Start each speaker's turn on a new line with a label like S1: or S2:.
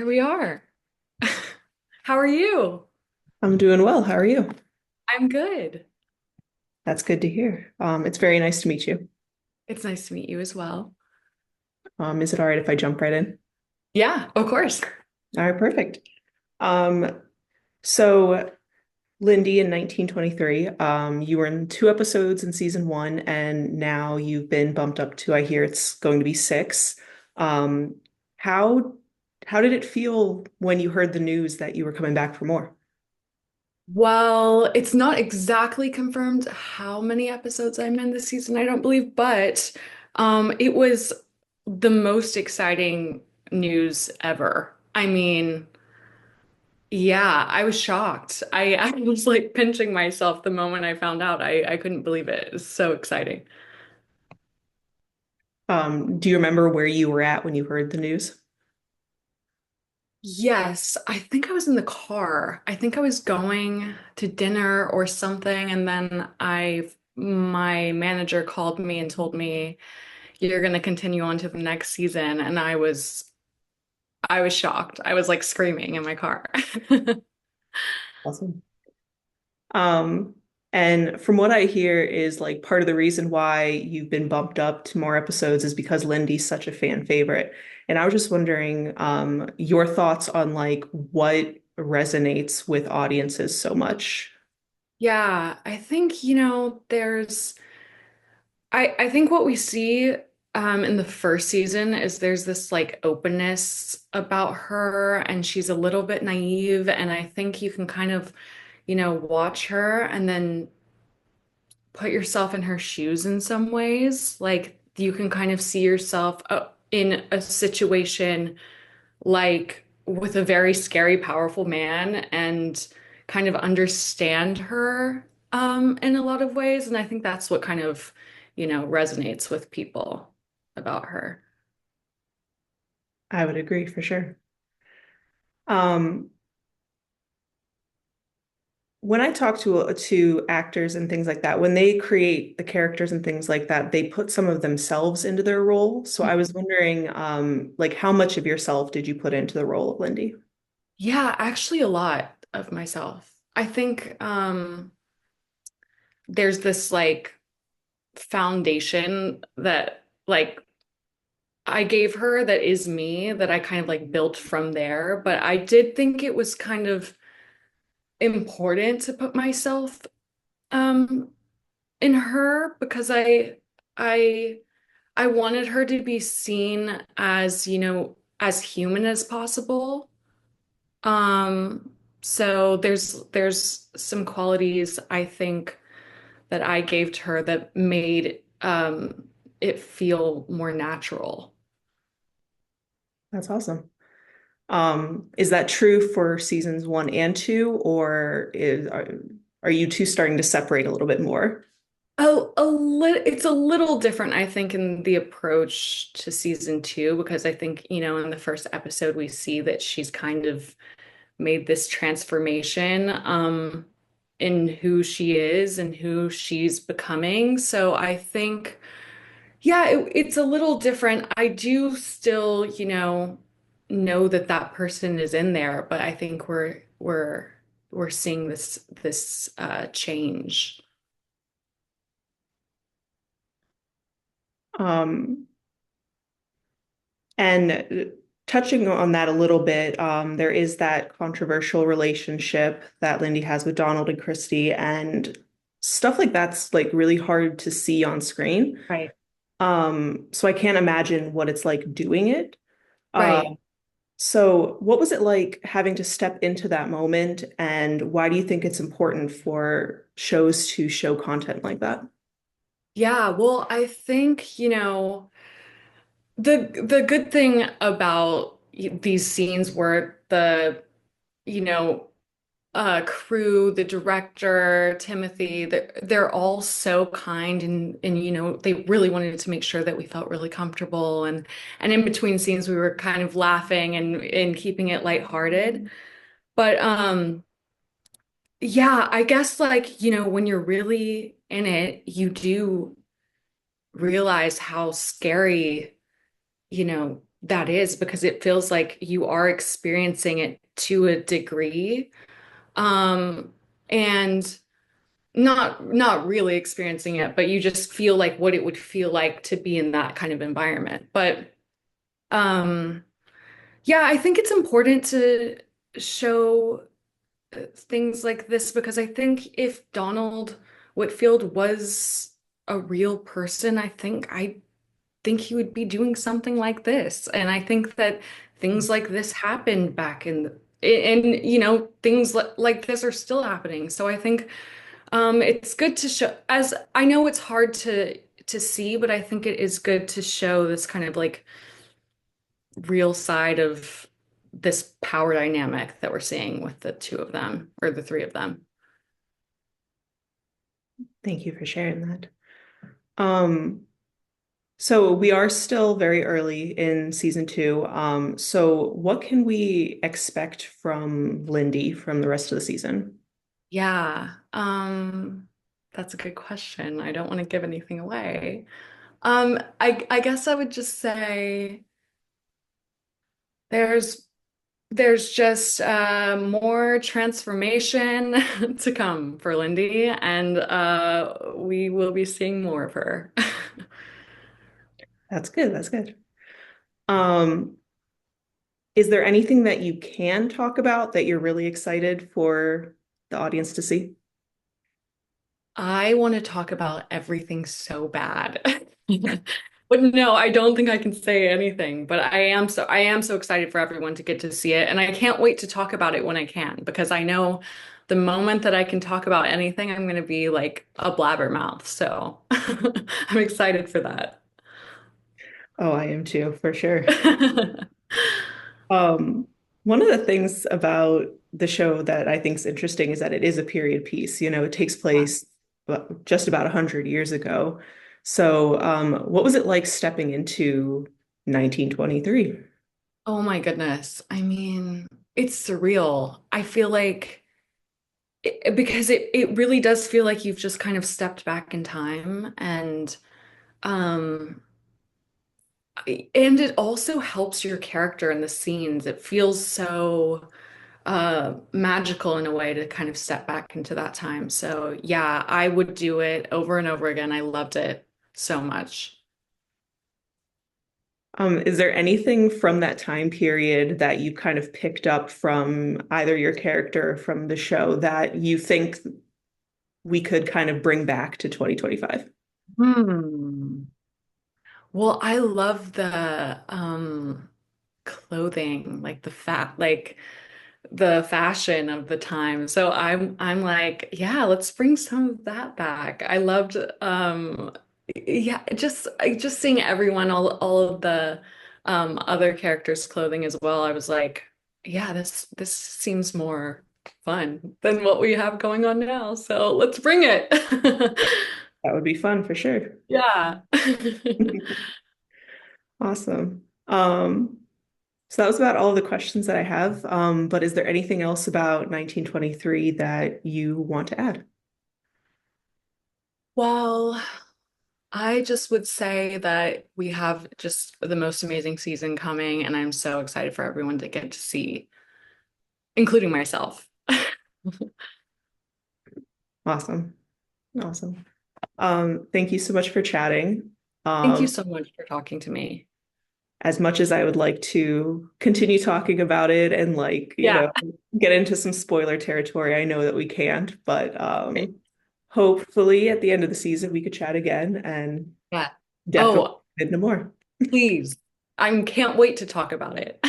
S1: There we are. How are you?
S2: I'm doing well. How are you?
S1: I'm good.
S2: That's good to hear. It's very nice to meet you.
S1: It's nice to meet you as well.
S2: Is it all right if I jump right in?
S1: Yeah, of course.
S2: All right, perfect. Um, so Lindy in 1923, you were in two episodes in season one, and now you've been bumped up to, I hear it's going to be six. Um, how how did it feel when you heard the news that you were coming back for more?
S1: Well, it's not exactly confirmed how many episodes I'm in this season, I don't believe, but it was the most exciting news ever. I mean, yeah, I was shocked. I was like pinching myself the moment I found out. I couldn't believe it. It was so exciting.
S2: Do you remember where you were at when you heard the news?
S1: Yes, I think I was in the car. I think I was going to dinner or something, and then my manager called me and told me you're going to continue on to the next season, and I was shocked. I was like screaming in my car.
S2: Awesome. Um, and from what I hear is like part of the reason why you've been bumped up to more episodes is because Lindy's such a fan favorite. And I was just wondering, your thoughts on like what resonates with audiences so much.
S1: Yeah, I think, I think what we see in the first season is there's this like openness about her and she's a little bit naive and I think you can kind of, watch her and then put yourself in her shoes in some ways. Like you can kind of see yourself in a situation like with a very scary, powerful man and kind of understand her in a lot of ways. And I think that's what kind of, resonates with people about her.
S2: I would agree for sure. Um, when I talk to actors and things like that, when they create the characters and things like that, they put some of themselves into their role. So I was wondering, like how much of yourself did you put into the role of Lindy?
S1: Yeah, actually a lot of myself. I think there's this like foundation that like I gave her that is me that I kind of like built from there, but I did think it was kind of important to put myself um in her because I I wanted her to be seen as, as human as possible. Um so there's some qualities I think that I gave to her that made it feel more natural.
S2: That's awesome. Is that true for seasons one and two, or are you two starting to separate a little bit more?
S1: Oh, it's a little different, I think, in the approach to season two, because I think, in the first episode, we see that she's kind of made this transformation, in who she is and who she's becoming. So I think, yeah, it's a little different. I do still, know that that person is in there, but I think we're seeing this change.
S2: Um, and touching on that a little bit, there is that controversial relationship that Lindy has with Donald and Christy, and stuff like that's like really hard to see on screen.
S1: Right.
S2: So I can't imagine what it's like doing it. Uh,
S1: Right.
S2: so what was it like having to step into that moment, and why do you think it's important for shows to show content like that?
S1: Yeah, well, I think, the good thing about these scenes where the, you know, crew, the director, Timothy, they're all so kind and they really wanted to make sure that we felt really comfortable and in between scenes we were kind of laughing and keeping it lighthearted. But yeah, I guess like, when you're really in it, you do realize how scary, that is because it feels like you are experiencing it to a degree. Um, and not really experiencing it, but you just feel like what it would feel like to be in that kind of environment. But um yeah, I think it's important to show things like this because I think if Donald Whitfield was a real person, I think he would be doing something like this. And I think that things like this happened back in and things like this are still happening. So I think it's good to show, as I know it's hard to see, but I think it is good to show this kind of like real side of this power dynamic that we're seeing with the two of them or the three of them.
S2: Thank you for sharing that. Um, so we are still very early in season two. So what can we expect from Lindy from the rest of the season?
S1: Yeah, that's a good question. I don't want to give anything away. I guess I would just say there's there's just more transformation to come for Lindy, and we will be seeing more of her.
S2: That's good. That's good. Um, is there anything that you can talk about that you're really excited for the audience to see?
S1: I want to talk about everything so bad. But no, I don't think I can say anything, but I am so excited for everyone to get to see it and I can't wait to talk about it when I can because I know the moment that I can talk about anything, I'm going to be like a blabbermouth. So I'm excited for that.
S2: Oh, I am too, for sure. Um, One of the things about the show that I think is interesting is that it is a period piece. You know, it takes place just about 100 years ago. So, what was it like stepping into 1923?
S1: Oh my goodness. I mean, it's surreal. I feel like because it really does feel like you've just kind of stepped back in time um and it also helps your character in the scenes. It feels so magical in a way to kind of step back into that time. So yeah, I would do it over and over again. I loved it so much.
S2: Is there anything from that time period that you kind of picked up from either your character or from the show that you think we could kind of bring back to 2025?
S1: Hmm. Well, I love the clothing, like the fashion of the time. So I'm like, yeah, let's bring some of that back. I loved yeah, just seeing everyone, all of the other characters' clothing as well. I was like, yeah, this seems more fun than what we have going on now. So let's bring it.
S2: That would be fun for sure.
S1: Yeah.
S2: Awesome. So that was about all the questions that I have. But is there anything else about 1923 that you want to add?
S1: Well, I just would say that we have just the most amazing season coming, and I'm so excited for everyone to get to see, including myself.
S2: Awesome. Awesome. Thank you so much for chatting.
S1: Thank you
S2: Um,
S1: so much for talking to me.
S2: as much as I would like to continue talking about it and like,
S1: Yeah.
S2: get into some spoiler territory, I know that we can't, but
S1: Right.
S2: hopefully at the end of the season we could chat again and
S1: Yeah.
S2: definitely
S1: Oh,
S2: get into more.
S1: please. I can't wait to talk about it.